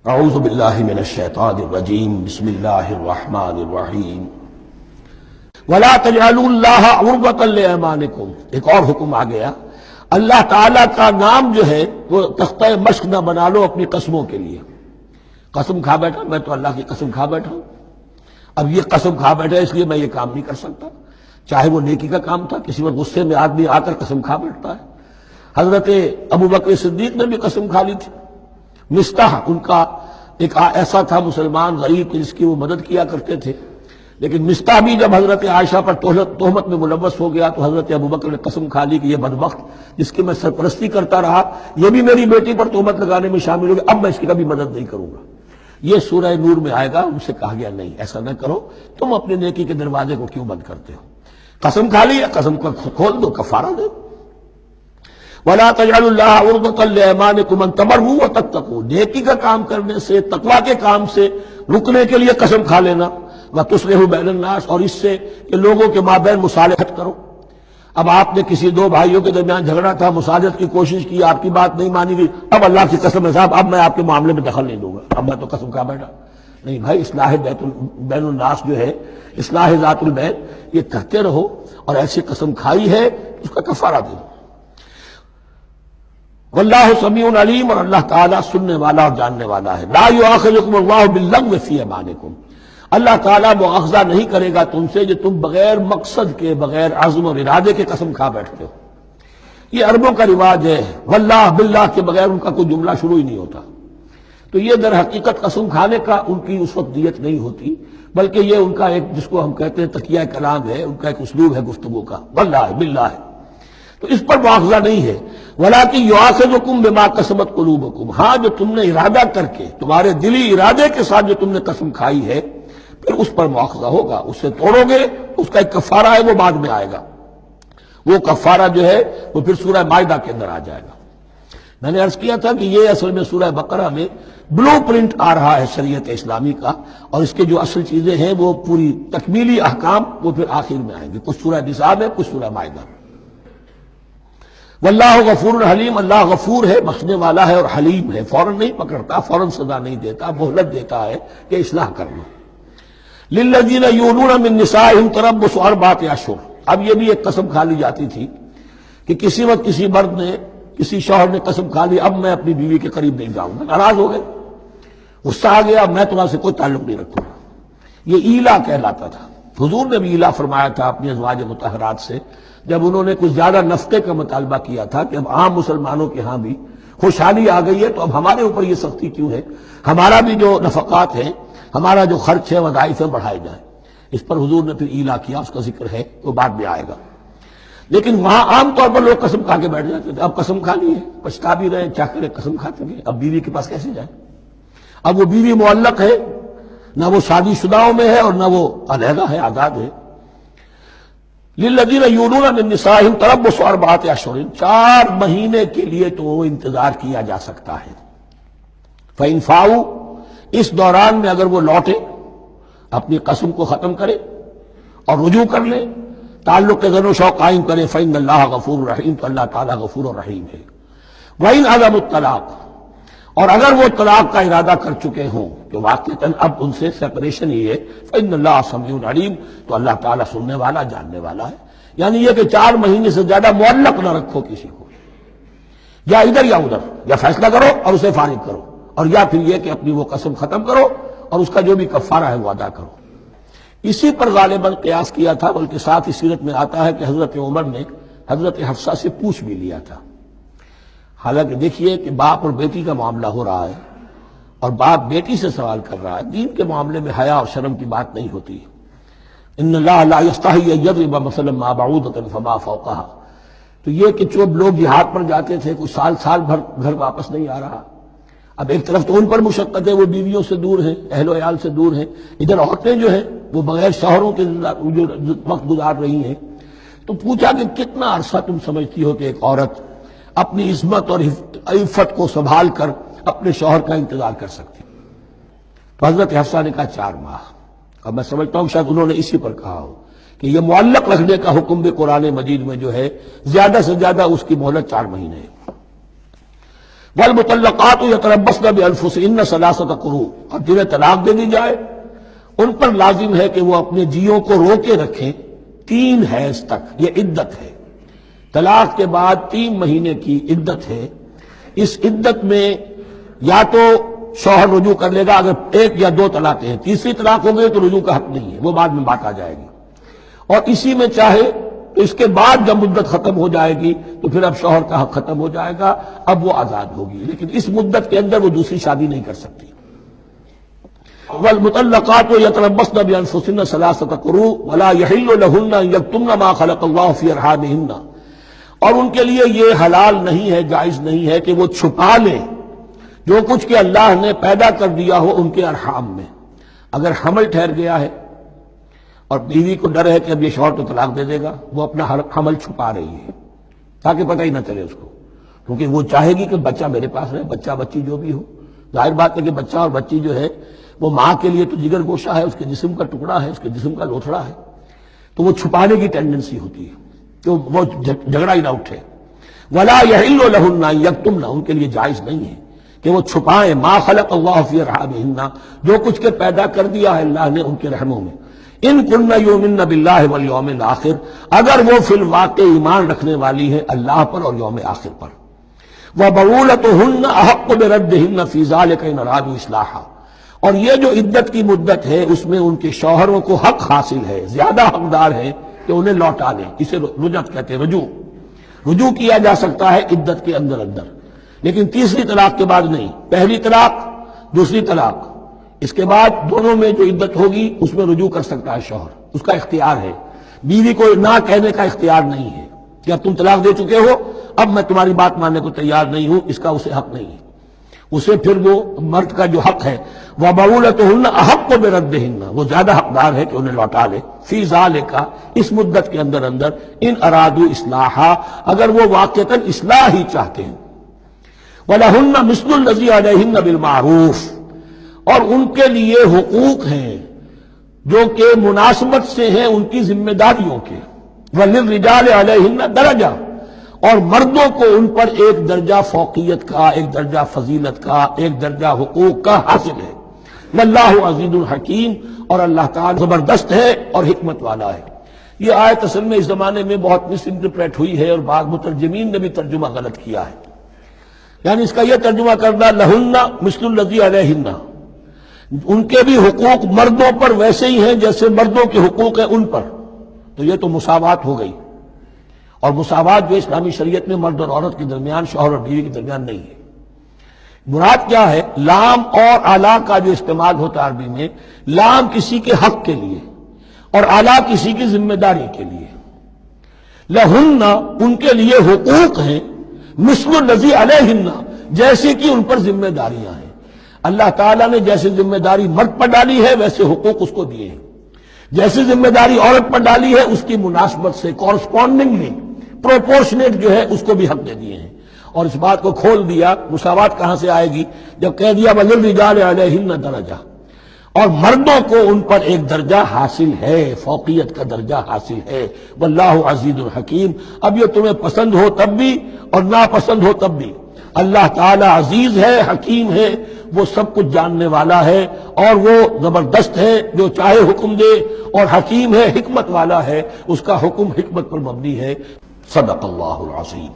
اعوذ باللہ من الشیطان الرجیم بسم اللہ الرحمن الرحیم ولا تجعلوا اللہ عرضۃ لایمانکم۔ ایک اور حکم آ گیا، اللہ تعالیٰ کا نام جو ہے وہ تختہ مشق نہ بنا لو اپنی قسموں کے لیے۔ قسم کھا بیٹھا، میں تو اللہ کی قسم کھا بیٹھا ہوں، اب یہ قسم کھا بیٹھا اس لیے میں یہ کام نہیں کر سکتا، چاہے وہ نیکی کا کام تھا۔ کسی وقت غصے میں آدمی آ کر قسم کھا بیٹھتا ہے۔ حضرت ابوبکر صدیق نے بھی قسم کھا لی تھی۔ مستح ان کا ایک ایسا تھا مسلمان غریب جس کی وہ مدد کیا کرتے تھے، لیکن مستح بھی جب حضرت عائشہ پر تہمت میں ملوث ہو گیا تو حضرت ابوبکر نے قسم کھا لی کہ یہ بدبخت جس کی میں سرپرستی کرتا رہا یہ بھی میری بیٹی پر تہمت لگانے میں شامل ہو گیا، اب میں اس کی کبھی مدد نہیں کروں گا۔ یہ سورہ نور میں آئے گا، ان سے کہا گیا نہیں ایسا نہ کرو، تم اپنے نیکی کے دروازے کو کیوں بند کرتے ہو؟ قسم کھا لی، قسم کو کھول دو، کفارہ دو۔ وَلَا تَجْعَلُوا اللَّهَ عُرْضَةً لِأَيْمَانِكُمْ أَن تَبَرُّوا وَتَتَّقُوا، نیکی کا کام کرنے سے، تقویٰ کے کام سے رکنے کے لیے قسم کھا لینا۔ وَتُصْلِحُوا بَيْنَ النَّاسِ، اور اس سے کہ لوگوں کے مابین مصالحت کرو۔ اب آپ نے کسی دو بھائیوں کے درمیان جھگڑا تھا، مصالحت کی کوشش کی، آپ کی بات نہیں مانی گئی، اب اللہ کی قسم ہے صاحب اب میں آپ کے معاملے میں دخل نہیں دوں گا، اب میں تو قسم کھا بیٹھا۔ نہیں بھائی، اصلاح بین الناس جو ہے، اصلاح ذات البین، یہ کرتے رہو، اور ایسی قسم کھائی ہے اس کا کفارہ دے دو۔ واللہ سمیع علیم، اور اللہ تعالیٰ سننے والا اور جاننے والا ہے۔ لا یؤاخذکم اللہ باللغو فی ایمانکم، اللہ تعالیٰ مؤاخذہ نہیں کرے گا تم سے جو تم بغیر مقصد کے، بغیر عزم اور ارادے کے قسم کھا بیٹھتے ہو۔ یہ عربوں کا رواج ہے، واللہ باللہ کے بغیر ان کا کوئی جملہ شروع ہی نہیں ہوتا، تو یہ در حقیقت قسم کھانے کا ان کی اس وقت نیت نہیں ہوتی، بلکہ یہ ان کا ایک جس کو ہم کہتے ہیں تکیہ کلام ہے، ان کا ایک اسلوب ہے گفتگو کا، واللہ باللہ، تو اس پر مؤاخذہ نہیں ہے۔ وَلَٰكِن يُؤَاخِذُكُم بِمَا كَسَبَتْ قُلُوبُكُم، ہاں جو تم نے ارادہ کر کے، تمہارے دلی ارادے کے ساتھ جو تم نے قسم کھائی ہے، پھر اس پر مؤاخذہ ہوگا، اسے توڑو گے، اس کا ایک کفارہ ہے، وہ بعد میں آئے گا۔ وہ کفارہ جو ہے وہ پھر سورہ مائدہ کے اندر آ جائے گا۔ میں نے عرض کیا تھا کہ یہ اصل میں سورہ بقرہ میں بلو پرنٹ آ رہا ہے شریعت اسلامی کا، اور اس کے جو اصل چیزیں ہیں وہ پوری تکمیلی احکام وہ پھر آخر میں آئیں گے، کچھ سورہ نساء میں، کچھ سورہ مائدہ میں۔ واللہ غفور حلیم، اللہ غفور ہے، بخشنے والا ہے اور حلیم ہے، فوراً نہیں پکڑتا، فوراً سزا نہیں دیتا، مہلت دیتا ہے کہ اصلاح کر لو۔ للذین یؤلون من نسائہم تربص اربعۃ اشہر، اب یہ بھی ایک قسم کھا لی جاتی تھی کہ کسی وقت کسی مرد نے، کسی شوہر نے قسم کھا لی اب میں اپنی بیوی کے قریب نہیں جاؤں گا، ناراض ہو گئے، غصہ آ گیا، میں تمہارے سے کوئی تعلق نہیں رکھوں گا، یہ ایلا کہلاتا تھا۔ حضور نے بھی ایلا فرمایا تھا اپنی ازواج مطہرات سے جب انہوں نے کچھ زیادہ نفقے کا مطالبہ کیا تھا کہ اب عام مسلمانوں کے ہاں بھی خوشحالی آ گئی ہے تو اب ہمارے اوپر یہ سختی کیوں ہے، ہمارا بھی جو نفقات ہیں، ہمارا جو خرچ ہے، وظائف ہیں، بڑھائے جائیں۔ اس پر حضور نے پھر ایلا کیا، اس کا ذکر ہے وہ بعد میں آئے گا۔ لیکن وہاں عام طور پر لوگ قسم کھا کے بیٹھ جاتے تھے، اب قسم کھا لی ہے، پچھتا بھی رہے، کیا کرے، قسم کھاتے گئے، اب بیوی کے پاس کیسے جائیں؟ اب وہ بیوی معلق ہے، نہ وہ شادی شداؤں میں ہے اور نہ وہ علیحدہ ہے، آزاد ہے۔ للذین یؤلون من نسائہم تربص اربعۃ اشہر، 4 مہینے کے لیے تو وہ انتظار کیا جا سکتا ہے۔ فإن فاؤوا، اس دوران میں اگر وہ لوٹے، اپنی قسم کو ختم کرے اور رجوع کر لے، تعلق کے زن و شوق قائم کرے، فإن اللہ غفور رحیم، تو اللہ تعالیٰ غفور و رحیم ہے۔ وإن عزموا الطلاق، اور اگر وہ طلاق کا ارادہ کر چکے ہوں کہ واقعتاً اب ان سے سیپریشن ہی ہے، فإن اللہ سمیع علیم، تو اللہ تعالیٰ سننے والا، جاننے والا ہے۔ یعنی یہ کہ 4 مہینے سے زیادہ معلق نہ رکھو کسی کو، یا ادھر یا ادھر، یا فیصلہ کرو اور اسے فارغ کرو، اور یا پھر یہ کہ اپنی وہ قسم ختم کرو اور اس کا جو بھی کفارہ ہے وہ ادا کرو۔ اسی پر غالباً قیاس کیا تھا، بلکہ ساتھ ہی سیرت میں آتا ہے کہ حضرت عمر نے حضرت حفصہ سے پوچھ بھی لیا تھا۔ حالانکہ دیکھیے کہ باپ اور بیٹی کا معاملہ ہو رہا ہے، اور باپ بیٹی سے سوال کر رہا ہے، دین کے معاملے میں حیا اور شرم کی بات نہیں ہوتی۔ ان اللہ لا یستحی ان یضرب مثلا ما بعوضۃ فما فوقها، تو یہ کہ جو لوگ جہاد پر جاتے تھے کچھ سال بھر گھر واپس نہیں آ رہا، اب ایک طرف تو ان پر مشقت ہے، وہ بیویوں سے دور ہیں، اہل و عیال سے دور ہیں، ادھر عورتیں جو ہیں وہ بغیر شوہروں کے جو وقت گزار رہی ہیں، تو پوچھا کہ کتنا عرصہ تم سمجھتی ہو کہ ایک عورت اپنی عصمت اور عفت کو سنبھال کر اپنے شوہر کا انتظار کر سکتی؟ تو حضرت حفصہ نے کہا 4 ماہ۔ اب میں سمجھتا ہوں شاید انہوں نے اسی پر کہا ہو کہ یہ معلق رکھنے کا حکم بھی قرآن مجید میں جو ہے زیادہ سے زیادہ اس کی مہلت 4 مہینے ہے۔ والمطلقات یتربصن بانفسهن ثلاثة قروء، اور جنہیں طلاق دے دی جائے ان پر لازم ہے کہ وہ اپنے جیوں کو روکے رکھیں 3 حیض تک، یہ عدت ہے۔ طلاق کے بعد 3 مہینے کی عدت ہے۔ اس عدت میں یا تو شوہر رجوع کر لے گا اگر 1 یا 2 طلاقیں ہیں، تیسری طلاق ہو گئی تو رجوع کا حق نہیں ہے، وہ بعد میں بات آ جائے گی، اور اسی میں چاہے تو اس کے بعد جب مدت ختم ہو جائے گی تو پھر اب شوہر کا حق ختم ہو جائے گا، اب وہ آزاد ہوگی، لیکن اس مدت کے اندر وہ دوسری شادی نہیں کر سکتی۔ والمطلقات یتربصن بانفسهن ثلاثة قروء ولا يحل لهن ان يكتمن ما خلق الله في ارحامهن، اور ان کے لیے یہ حلال نہیں ہے، جائز نہیں ہے کہ وہ چھپا لیں جو کچھ کہ اللہ نے پیدا کر دیا ہو ان کے ارحام میں۔ اگر حمل ٹھہر گیا ہے اور بیوی کو ڈر ہے کہ اب یہ شوہر تو طلاق دے دے گا، وہ اپنا حمل چھپا رہی ہے تاکہ پتہ ہی نہ چلے اس کو، کیونکہ وہ چاہے گی کہ بچہ میرے پاس رہے، بچہ بچی جو بھی ہو۔ ظاہر بات ہے کہ بچہ اور بچی جو ہے وہ ماں کے لیے تو جگر گوشہ ہے، اس کے جسم کا ٹکڑا ہے، اس کے جسم کا لوتھڑا ہے، تو وہ چھپانے کی ٹینڈنسی ہوتی ہے کہ وہ جھگڑا ہی نہ اٹھے۔ ولا يحل لهن ان يكتمن، ان کے لیے جائز نہیں ہے کہ وہ چھپائیں ما خلق اللہ فی ارحامہن، جو کچھ کے پیدا کر دیا ہے اللہ نے ان کے رحموں میں۔ ان کن یؤمن باللہ والیوم الآخر، اگر وہ فی الواقع ایمان رکھنے والی ہے اللہ پر اور یوم آخر پر۔ وبعولتهن احق بردہن فی ذلک ان ارادوا اصلاحا، اور یہ جو عدت کی مدت ہے اس میں ان کے شوہروں کو حق حاصل ہے، زیادہ حقدار ہے کہ انہیں لوٹا لیں، اسے رجعت کہتے ہیں، رجوع کیا جا سکتا ہے عدت کے اندر لیکن تیسری طلاق کے بعد نہیں۔ پہلی طلاق، دوسری طلاق، اس کے بعد دونوں میں جو عدت ہوگی اس میں رجوع کر سکتا ہے شوہر، اس کا اختیار ہے، بیوی کو نہ کہنے کا اختیار نہیں ہے کہ اب تم طلاق دے چکے ہو، اب میں تمہاری بات ماننے کو تیار نہیں ہوں، اس کا اسے حق نہیں ہے۔ اسے پھر وہ مرد کا جو حق ہے وَبَعُولَتُهُنَّ أَحَقُّ بِرَدِّهِنَّ، وہ زیادہ حقدار ہے کہ انہیں لوٹا لے، فی ذالک، اس مدت کے اندر ان ارادوا اصلاحا، اگر وہ واقعتاً اصلاح ہی چاہتے ہیں۔ وَلَهُنَّ مِثْلُ الَّذِي عَلَيْهِنَّ بِالْمَعْرُوفِ، اور ان کے لیے حقوق ہیں جو کہ مناسبت سے ہیں ان کی ذمہ داریوں کے۔ وَلِلرِّجَالِ عَلَيْهِنَّ دَرَجَةٌ، اور مردوں کو ان پر ایک درجہ فوقیت کا، ایک درجہ فضیلت کا، ایک درجہ حقوق کا حاصل ہے۔ واللہ عزیز الحکیم، اور اللہ تعالی زبردست ہے اور حکمت والا ہے۔ یہ آیت اصل میں اس زمانے میں بہت مس انٹرپریٹ ہوئی ہے اور بعض مترجمین نے بھی ترجمہ غلط کیا ہے، یعنی اس کا یہ ترجمہ کرنا لہن مثل الذی علیہن، ان کے بھی حقوق مردوں پر ویسے ہی ہیں جیسے مردوں کے حقوق ہیں ان پر، تو یہ تو مساوات ہو گئی، اور مساوات جو اسلامی شریعت میں مرد اور عورت کے درمیان، شوہر اور بیوی کے درمیان نہیں ہے۔ مراد کیا ہے؟ لام اور اعلیٰ کا جو استعمال ہوتا ہے عربی میں، لام کسی کے حق کے لیے اور اعلیٰ کسی کی ذمہ داری کے لیے۔ لہن، ان کے لیے حقوق ہیں، مثل الذی علیہن، جیسے کہ ان پر ذمہ داریاں ہیں۔ اللہ تعالیٰ نے جیسے ذمہ داری مرد پر ڈالی ہے ویسے حقوق اس کو دیے ہیں، جیسے ذمہ داری عورت پر ڈالی ہے اس کی مناسبت سے کورسپونڈنگلی پروپورشنیٹ جو ہے اس کو بھی حق دے دیے ہیں۔ اور اس بات کو کھول دیا، مساوات کہاں سے آئے گی؟ جب کہہ دیا وَلِلرِّجَالِ عَلَيْهِنَّ درجہ، اور مردوں کو ان پر ایک درجہ حاصل ہے، فوقیت کا درجہ حاصل ہے۔ واللہ عزیز الحکیم، اب یہ تمہیں پسند ہو تب بھی اور ناپسند ہو تب بھی اللہ تعالی عزیز ہے، حکیم ہے، وہ سب کچھ جاننے والا ہے، اور وہ زبردست ہے، جو چاہے حکم دے، اور حکیم ہے، حکمت والا ہے، اس کا حکم حکمت پر مبنی ہے۔ صدق اللہ العظیم۔